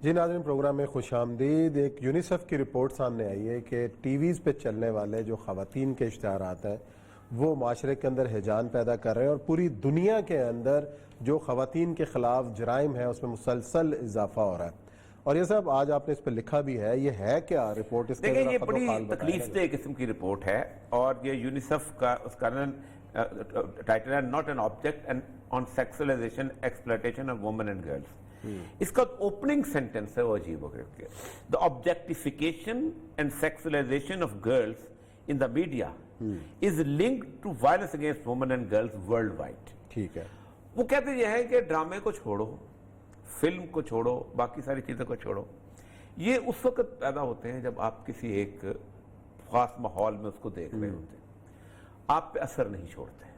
جی ناظرین، پروگرام میں خوش آمدید۔ ایک یونیسیف کی رپورٹ سامنے آئی ہے کہ ٹی ویز پہ چلنے والے جو خواتین کے اشتہارات ہیں وہ معاشرے کے اندر ہیجان پیدا کر رہے ہیں، اور پوری دنیا کے اندر جو خواتین کے خلاف جرائم ہیں اس میں مسلسل اضافہ ہو رہا ہے۔ اور یہ صاحب آج آپ نے اس پہ لکھا بھی ہے، یہ ہے کیا رپورٹ؟ اس دیکھیں، یہ بڑی تکلیف دہ قسم کی رپورٹ ہے، اور یہ یونیسیف کا اس کا ٹائٹل ہے not an object on sexualisation exploitation of women and girls. اس کا اوپننگ سینٹنس ہے وہ عجیب ہو گیا، the objectification and sexualization of girls in the media is linked to violence against women and girls worldwide۔ ٹھیک ہے، وہ کہتے یہ ہے کہ ڈرامے کو چھوڑو، فلم کو چھوڑو، باقی ساری چیزوں کو چھوڑو، یہ اس وقت پیدا ہوتے ہیں جب آپ کسی ایک خاص ماحول میں اس کو دیکھ رہے ہوتے ہیں، آپ پہ اثر نہیں چھوڑتے،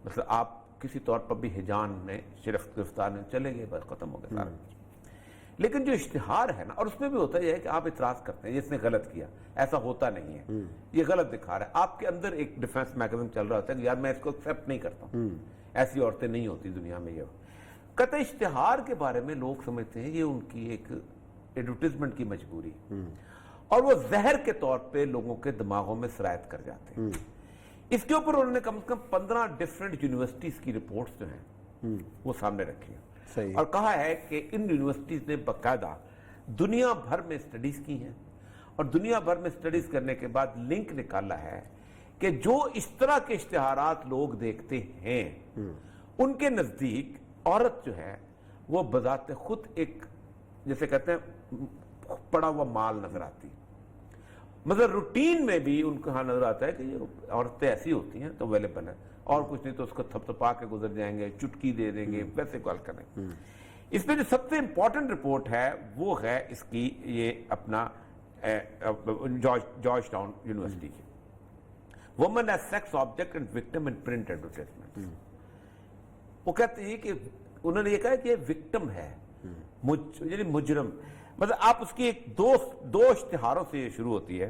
مطلب آپ کسی طور پر بھی ہجان میں گرفتار میں چلے گئے، بس ختم ہو گیا سارا کچھ۔ لیکن جو اشتہار ہے نا، اور اس میں بھی ہوتا ہے کہ آپ اعتراض کرتے ہیں، اس نے غلط کیا، ایسا ہوتا نہیں ہے، یہ غلط دکھا رہا ہے، آپ کے اندر ایک ڈیفنس میکانزم چل رہا ہوتا ہے کہ یار میں اس کو ایکسیپٹ نہیں کرتا ہوں، ایسی عورتیں نہیں ہوتی دنیا میں۔ یہ قطع اشتہار کے بارے میں لوگ سمجھتے ہیں یہ ان کی ایک ایڈورٹیزمنٹ کی مجبوری، اور وہ زہر کے طور پہ لوگوں کے دماغوں میں سرایت کر جاتے ہیں۔ اس کے اوپر انہوں نے کم از کم 15 ڈیفرنٹ یونیورسٹیز کی رپورٹس جو ہیں وہ سامنے رکھی ہیں، اور کہا ہے کہ ان یونیورسٹیز نے باقاعدہ دنیا بھر میں اسٹڈیز کی ہیں، اور دنیا بھر میں اسٹڈیز کرنے کے بعد لنک نکالا ہے کہ جو اس طرح کے اشتہارات لوگ دیکھتے ہیں ان کے نزدیک عورت جو ہے وہ بذات خود ایک، جیسے کہتے ہیں، پڑا ہوا مال نظر آتی، مطلب روٹین میں بھی ان کو ہاں نظر آتا ہے کہ یہ عورتیں ایسی ہوتی ہیں تو اویلیبل ہیں، اور کچھ نہیں تو اس کو تھپ تھپا کے گزر جائیں گے، چٹکی دے دیں گے، ویسے کال کریں گے۔ اس میں جو سب سے امپورٹنٹ رپورٹ ہے وہ ہے اس کی یہ اپنا جارج ٹاؤن یونیورسٹی کی، women as sex object and victim in print advertisement. وہ کہتے ہیں کہ انہوں نے یہ کہا کہ یہ وکٹم ہے، یعنی مجرم، مطلب آپ اس کی ایک دو اشتہاروں سے یہ شروع ہوتی ہے۔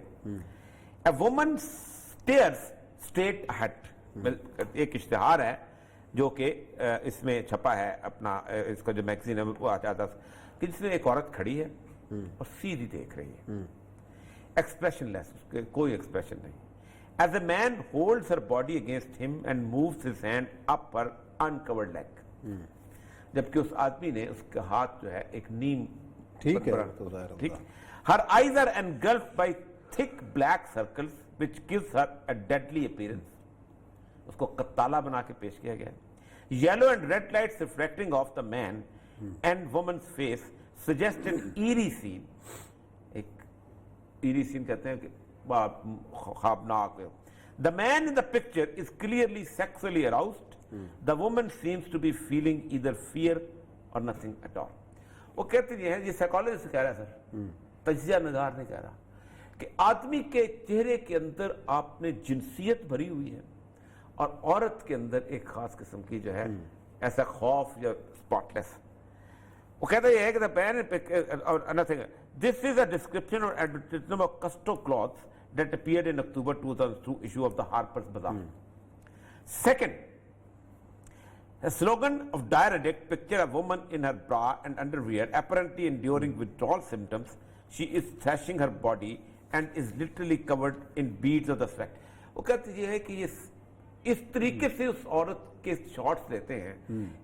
A woman stares straight ahead، ایک اشتہار ہے جو کہ اس میں چھپا ہے اپنا، اس کا جو میگزین ہے وہ آتا تھا کہ جس میں ایک عورت کھڑی ہے اور سیدھی دیکھ رہی ہے، ایکسپریشن لیس، اس کے کوئی ایکسپریشن نہیں۔ As a man holds her body against him and moves his hand up her uncovered leg، جبکہ اس آدمی نے اس کا ہاتھ جو ہے ایک نیم، ٹھیک، her eyes are engulfed by thick black circles which gives her a deadly appearance، اس کو قتالہ بنا کے پیش کیا گیا ہے۔ yellow and red lights reflecting off the man and woman's face suggest an eerie scene، ایک eerie scene کہتے ہیں کہ خوابناک۔ the man in the picture is clearly sexually aroused، the woman seems to be feeling either fear or nothing at all۔ وہ کہتے یہ psychologist کہہ رہا ہے سر، تجزیہ نگار نے کہہ رہا کہ آدمی کے چہرے کے اندر آپ نے جنسیت بھری ہوئی ہے، اور عورت کے اندر ایک خاص قسم کی جو ہے ایسا خوف یا اسپاٹ لیس۔ وہ کہتا یہ ہے کہ this is a description or advertisement of Custo cloths that appeared in October 2002 issue of the Harper's Bazaar۔ Second, a slogan of dire addict picture a woman in her bra and underwear apparently enduring withdrawal symptoms، she is thrashing her body and is literally covered in beads of the sweat۔ وہ کہتے یہ ہے کہ یہ اس طریقے سے اس عورت کے شارٹس لیتے ہیں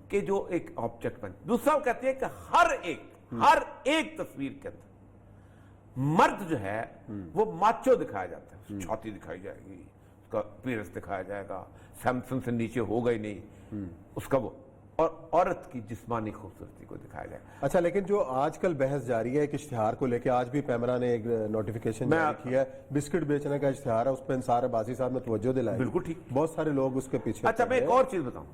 کہ جو ایک آبجیکٹ بن۔ دوسرا وہ کہتے ہیں کہ ہر ایک تصویر کے اندر مرد جو ہے وہ ماچو دکھایا جاتا ہے، چھاتی دکھائی جائے گی، اس کا پیرس دکھایا جائے گا، سیمسن سے نیچے ہوگا ہی نہیں اس کا وہ، اور عورت کی جسمانی خوبصورتی کو دکھایا جائے۔ اچھا، لیکن جو آج کل بحث جاری ہے ایک اشتہار کو لے کے، آج بھی پیمرا نے ایک نوٹیفیکیشن جاری کیا ہے، بسکٹ بیچنے کا اشتہار ہے، اس پہ انصار عباسی صاحب نے توجہ دلائی، بالکل ٹھیک، بہت سارے لوگ اس کے پیچھے۔ اچھا میں ایک اور چیز بتاؤں،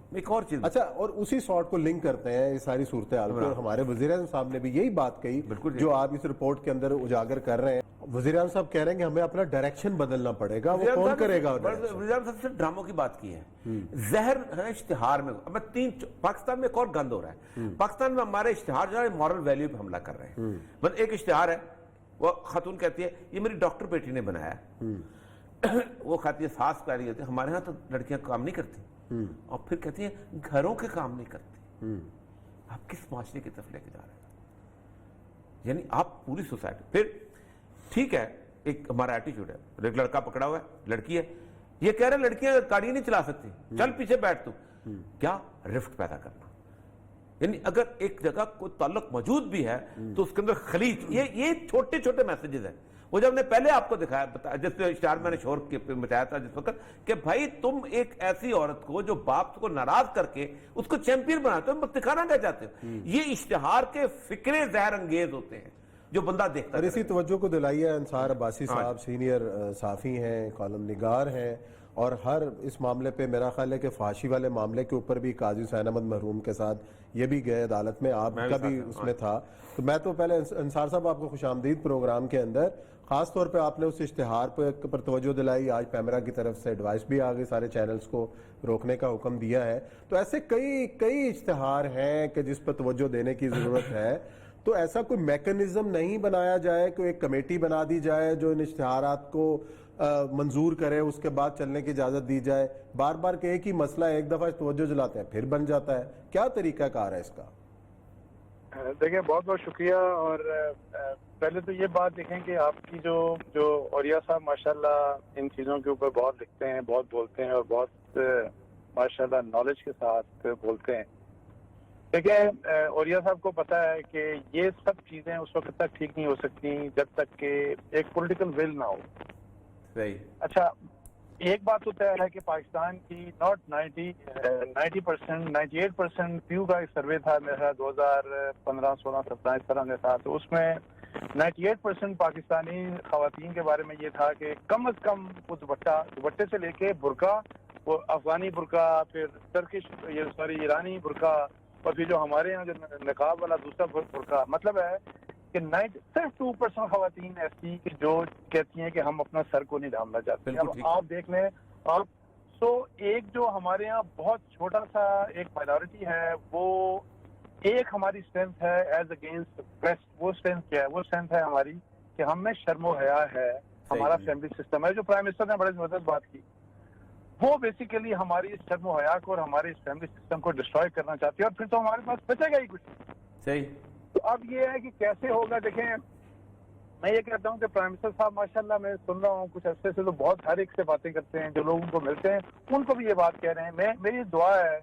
اچھا، اور اسی سارٹ کو لنک کرتے ہیں اس ساری صورتحال کو، ہمارے وزیر اعظم صاحب نے بھی یہی بات کہی جو آپ اس رپورٹ کے اندر اجاگر کر رہے ہیں۔ وزیر اعظم صاحب کہہ رہے ہیں کہ ہمیں اپنا ڈائریکشن بدلنا پڑے گا، وہ کون کرے گا؟ وزیر اعظم صاحب سے ڈراموں کی بات کی ہے، زہر ہے اشتہار میں۔ اب پاکستان میں ایک اور گند ہو رہا ہے، پاکستان میں ہمارے اشتہار جو ہے مورل ویلیو پہ حملہ کر رہے ہیں۔ بس ایک اشتہار ہے، وہ خاتون کہتی ہے یہ میری ڈاکٹر بیٹی نے بنایا ہے، وہ کہتی ہے ساس پیاری ہوتی ہے، ہمارے ہاں تو لڑکیاں کام نہیں کرتی، اور پھر کہتی ہیں گھروں کے کام نہیں کرتی۔ آپ کس معاشرے کی طرف لے کے جا رہے ہیں؟ यानी आप पूरी सोसाइटी, फिर ठीक है एक हमारा एटीट्यूड है, एक लड़का पकड़ा हुआ है, लड़की है, ये कह रहे लड़कियां गाड़ी नहीं चला सकती, चल पीछे बैठ तू, क्या रिफ्ट पैदा करना। यानी अगर एक जगह कोई ताल्लुक मौजूद भी है तो उसके अंदर खलीज, ये छोटे छोटे मैसेजेस हैं। वो जब हमने पहले आपको दिखाया, बताया, जिससे स्टार मैंने शोर मचाया था जिस वक्त, कि भाई तुम एक ऐसी औरत को जो बाप को नाराज करके उसको चैंपियन बनाते हो, दिखाना क्या चाहते हो। ये इश्तिहार के फिक्रे जहर अंगेज होते हैं जो बंदा देखता है। और इसी तवज्जो को दिलाइए अंसार अब्बासी साहब सीनियर साफ़ी हैं, कॉलम निगार हैं, और हर इस मामले पे मेरा ख्याल है कि फांसी वाले मामले के ऊपर भी काजी हुसैन अहमद मरहूम के साथ ये भी गए अदालत में, आपका भी उसमें था। तो मैं तो पहले अंसार साहब आपको खुशामदीद प्रोग्राम के अंदर, खास तौर पे आपने उस इश्तिहार पर तवज्जो दिलाई, आज पैमरा की तरफ से एडवाइस भी आ गई, सारे चैनल्स को रोकने का हुक्म दिया है। तो ऐसे कई कई इश्तिहार हैं कि जिस पर तवज्जो देने की ज़रूरत है। तो ऐसा कोई मैकेनिज्म नहीं बनाया जाए, कोई एक कमेटी बना दी जाए जो इन इश्तिहारात को मंजूर करे, उसके बाद चलने की इजाज़त दी जाए। बार बार के एक ही मसला एक दफ़ा तवज्जो दिलाते हैं फिर बन जाता है, क्या तरीका कार है इसका? देखिए बहुत बहुत शुक्रिया। और पहले तो ये बात देखें कि आपकी जो औरिया साहब माशाल्लाह इन चीज़ों के ऊपर बहुत लिखते हैं, बहुत बोलते हैं और बहुत माशाल्लाह नॉलेज के साथ बोलते हैं। देखिए औरिया साहब को पता है कि ये सब चीज़ें उस वक्त तक ठीक नहीं हो सकती जब तक कि एक पॉलिटिकल विल ना हो। सही। अच्छा, एक बात तो तय है कि पाकिस्तान की नॉट 90% 98% प्यू का एक सर्वे था मेरा 2015, 16, 17 इस तरह के साथ, तो उसमें 98% पाकिस्तानी खवातीन के बारे में ये था कि कम अज कम वो दुपट्टे से लेके बुरका, वो अफगानी बुरका, फिर टर्किश ईरानी बुरका, और फिर जो हमारे यहाँ जो नकाब वाला दूसरा बुरका, मतलब है कि सिर्फ 2% खवातीन ऐसी कि जो कहती हैं कि हम अपना सर को नहीं ढांपना चाहते। अब आप देख लें, आप एक जो हमारे यहाँ बहुत छोटा सा एक माइनॉरिटी है, वो एक हमारी स्ट्रेंथ है एज अगेंस्ट वेस्ट। वो स्ट्रेंथ क्या है? वो स्ट्रेंथ है हमारी कि हम में शर्मो हया है, हमारा फैमिली सिस्टम है, जो प्राइम मिनिस्टर ने बड़े जबरदस्त बात की। वो बेसिकली हमारी इस शर्मो हया को और हमारे इस फैमिली सिस्टम को डिस्ट्रॉय करना चाहती है, और फिर तो हमारे पास बचेगा ही कुछ। सही। तो अब ये है कि कैसे होगा। देखें, मैं ये कहता हूँ कि प्राइम मिनिस्टर साहब माशाल्लाह, मैं सुन रहा हूँ कुछ अरसे से तो बहुत हर एक से बातें करते हैं, जो लोग उनको मिलते हैं उनको भी ये बात कह रहे हैं। मेरी दुआ है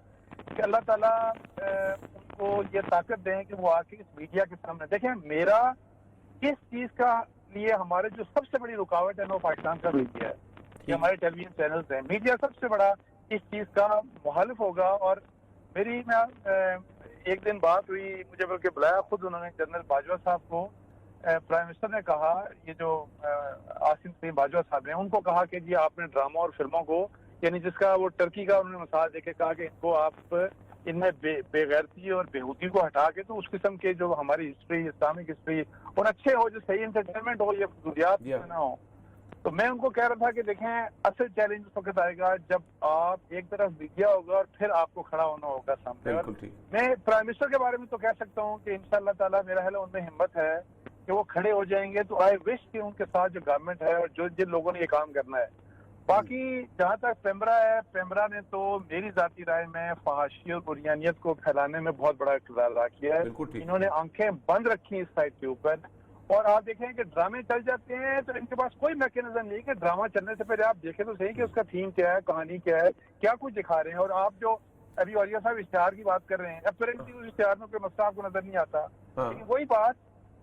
कि अल्लाह ताला उनको ये ताकत दें कि वो आके इस मीडिया के सामने देखें। मेरा इस चीज का लिए हमारे जो सबसे बड़ी रुकावट है वो पाकिस्तान का मीडिया है, कि हमारे टेलीविजन चैनल्स हैं। मीडिया सबसे बड़ा इस चीज का मुखालिफ होगा। और मेरी एक दिन बात हुई, मुझे बल्कि बुलाया खुद उन्होंने, जनरल बाजवा साहब को। प्राइम मिनिस्टर ने कहा, ये जो आसिम सिंह बाजवा साहब ने, उनको कहा कि जी आपने ड्रामा और फिल्मों को, यानी जिसका वो टर्की का उन्होंने मिसाल देके कहा कि इनको आप इनमें बेगैरती और बेहूदी को हटा के तो उस किस्म के जो हमारी हिस्ट्री, इस्लामिक हिस्ट्री और अच्छे हो, जो सही एंटरटेनमेंट हो, ये फजूलियात ना हो। तो मैं उनको कह रहा था कि देखें, असल चैलेंज उस वक्त आएगा जब आप एक तरफ मीडिया होगा और फिर आपको खड़ा होना होगा सामने। और मैं प्राइम मिनिस्टर के बारे में तो कह सकता हूँ कि इंशाअल्लाह ताला मेरा ख्याल उनमें हिम्मत है कि वो खड़े हो जाएंगे। तो आई विश कि उनके साथ जो गवर्नमेंट है और जो जिन लोगों ने ये काम करना है। बाकी जहाँ तक पेमरा है, पेमरा ने तो मेरी जाती राय में फहाशी और बुरियानियत को फैलाने में बहुत बड़ा किरदार अदा किया है। इन्होंने आंखें बंद रखी इस साइड के ऊपर। और आप देखें कि ड्रामे चल जाते हैं तो इनके पास कोई मैकेनिज्म नहीं कि ड्रामा चलने से पहले आप देखें तो सही कि उसका थीम क्या है, कहानी क्या है, क्या कुछ दिखा रहे हैं। और आप जो अभी औरिया साहब इश्तिहार की बात कर रहे हैं, अपेरेंटली उस इश्तिहार में कोई मसला आपको नजर नहीं आता। लेकिन वही बात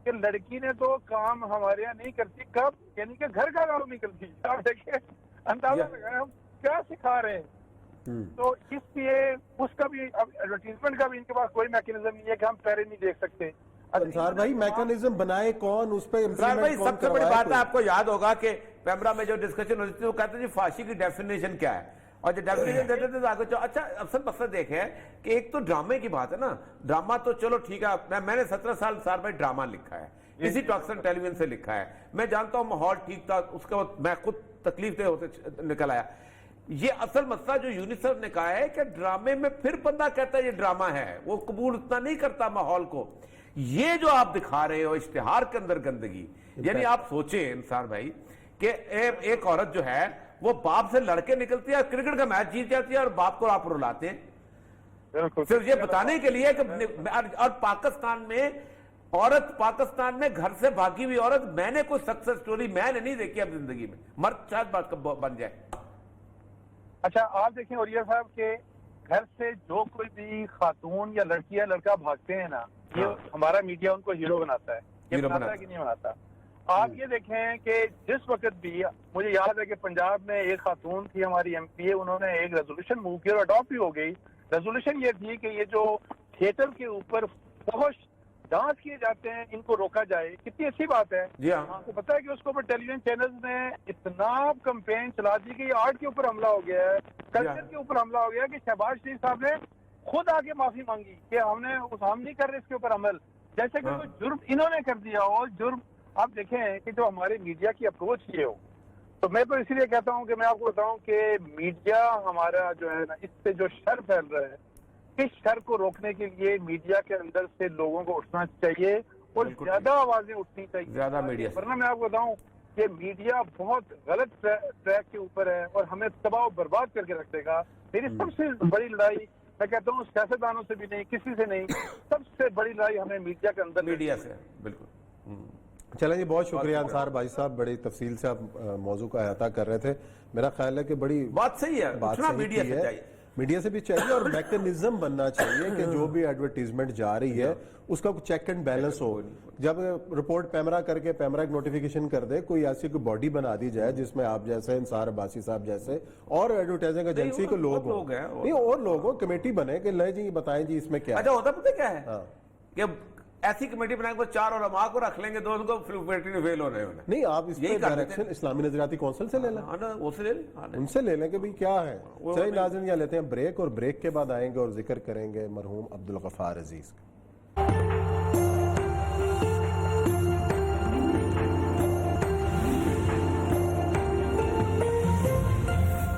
कि लड़की ने तो काम हमारे यहाँ नहीं करती, कब? यानी कि घर का काम नहीं करती। आप देखिए, अंदाजा लगाए हम क्या सिखा रहे हैं। तो इसलिए उसका भी एडवर्टीजमेंट का भी इनके पास कोई मैकेनिज्म नहीं है कि हम पहले नहीं देख सकते। अंसार भाई, मैकेनिज्म बनाए कौन, उस पे भाई सबसे बड़ी बात है, आपको याद होगा कि पेमरा में जो डिस्कशन होती थी वो कहते थे फांसी की डेफिनेशन क्या है, और जो डेफिनेशन देते थे आगे। अच्छा, असल मकसद देखें कि एक तो ड्रामे की बात है ना, ड्रामा तो चलो ठीक है, मैंने 17 साल भाई ड्रामा लिखा है, इसी टॉक्सन टेलीविजन से लिखा है, मैं जानता हूँ माहौल ठीक था, उसके बाद मैं खुद तकलीफ दे होते निकल आया। ये असल मसला जो यूनिसेफ ने कहा है कि ड्रामे में फिर बंदा कहता है ये ड्रामा है, वो कबूल उतना नहीं करता माहौल को। ये जो आप दिखा रहे हो इश्तिहार के अंदर गंदगी, यानी आप सोचें इंसान भाई कि एक औरत जो है वो बाप से लड़के निकलती है, क्रिकेट का मैच जीत जाती है और बाप को आप रुलाते हैं सिर्फ ये बताने के लिए कि और पाकिस्तान में औरत पाकिस्तान में घर से भागी हुई औरत, मैंने कोई सक्सेस स्टोरी मैंने नहीं देखी अब जिंदगी में। मर्द शायद बन जाए। अच्छा आप देखें औरिया साहब के घर से जो कोई भी खातून या लड़की या लड़का भागते हैं ना, ये हमारा मीडिया उनको हीरो बनाता है। ये बनाता है कि नहीं बनाता? आप ये देखें कि जिस वक्त भी, मुझे याद है कि पंजाब में एक खातून थी हमारी एमपीए, उन्होंने एक रेजोल्यूशन मूव किया और अडॉप्ट भी हो गई। रेजोल्यूशन ये थी कि ये जो थिएटर के ऊपर फहश डांस किए जाते हैं इनको रोका जाए। कितनी अच्छी बात है। जी हाँ। आपको पता है कि उसके ऊपर टेलीविजन चैनल्स ने इतना कैंपेन चला दी कि आर्ट के ऊपर हमला हो गया है, कल्चर के ऊपर हमला हो गया कि शहबाज शरीफ साहब ने खुद आके माफी मांगी कि हम नहीं कर रहे इसके ऊपर अमल, जैसे कि कोई जुर्म इन्होंने कर दिया हो। जुर्म आप देखें कि जो हमारे मीडिया की अप्रोच ये हो, तो मैं तो इसीलिए कहता हूँ कि मैं आपको बताऊं कि मीडिया हमारा जो है ना, इससे जो शर फैल रहा है, इस शर को रोकने के लिए मीडिया के अंदर से लोगों को उठना चाहिए और ज्यादा आवाजें उठनी चाहिए, ज्यादा मीडिया। वरना मैं आपको बताऊं कि मीडिया बहुत गलत ट्रैक के ऊपर है और हमें तबाह और बर्बाद करके रख देगा। मेरी सबसे बड़ी लड़ाई, मैं कहता हूँ सियासतदानों से भी नहीं, किसी से नहीं, सबसे बड़ी लड़ाई हमें मीडिया के अंदर मीडिया से। बिल्कुल। चलें जी, बहुत शुक्रिया अंसार भाई साहब, बड़ी तफसील से आप मौजू का अहाता कर रहे थे। मेरा ख्याल है कि बड़ी बात सही है, बात उठना सही मीडिया की से है। चाहिए। मीडिया से भी चाहिए और मैकेनिज्म बनना चाहिए कि जो भी एडवर्टीजमेंट जा रही है उसका कोई चेक एंड बैलेंस हो। जब रिपोर्ट पैमरा करके पैमरा एक नोटिफिकेशन कर दे, कोई ऐसी कोई बॉडी बना दी जाए जिसमें आप जैसे इंसार अब्बासी साहब जैसे और एडवर्टाइजिंग एजेंसी के लोग हो, नहीं और लोग हो, कमेटी बने कि ले जी बताएं जी इसमें क्या है। अच्छा होता पता क्या है हाँ। कि ऐसी कमेटी बनाएंगे, 4 और अमा को रख लेंगे, 2 उनको फेल होने होने। नहीं, आप इस पे डायरेक्शन इस्लामी नजरियाती काउंसिल से ले लें, उनसे ले लें कि भाई क्या है। सही नाज़रीन, यहाँ लेते हैं ब्रेक और ब्रेक के बाद आएंगे और जिक्र करेंगे मरहूम अब्दुल गफ्फार अजीज का।